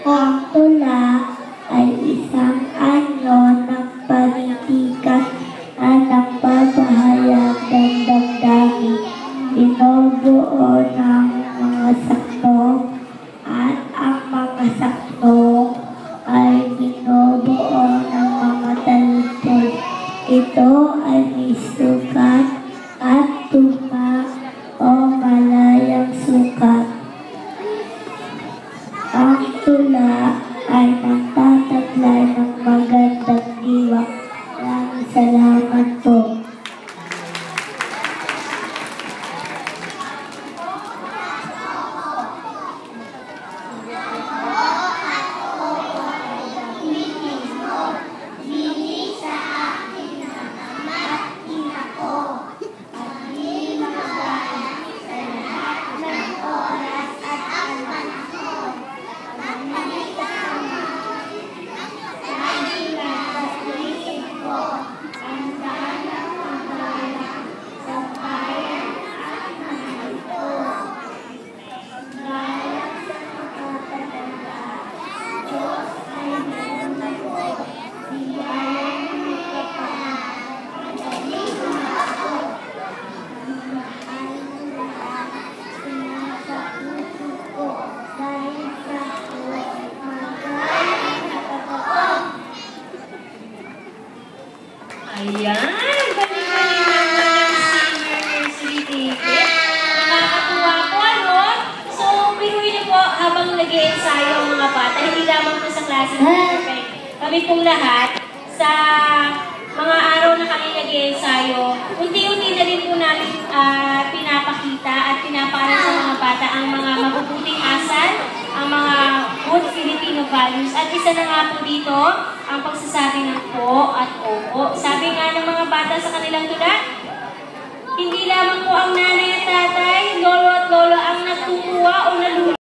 Ang tula ay isang anyo ng panitikan na nagpapahayag ng damdamin, binubuo ng mga sakto at ang mga sakto ay binubuo ng mga taludtod. Ito ay may sukat at tugma o malayang sukat. Ang tula ay nagtataglay ng magandang diwa. Maraming salamat po. Ayan! Galing-galing naman ng singer nursery ticket. Nakakatuwa po, ano? So, biruin niyo po habang nag-i-ensayo ang mga bata. Hindi lamang po sa klase ng perfect. Kami pong lahat, sa mga araw na kami nag-i-ensayo, unti-unti na din po namin pinapakita at pinapaaral sa mga bata ang mga mabubuting asal, ang mga good Filipino values. At isa na nga po dito, ang pagsasabi ng po at opo. Sabi nga ng mga bata sa kanilang tula, hindi lamang po ang nanay at tatay, lolo at lolo ang natutuwa o nalulungkot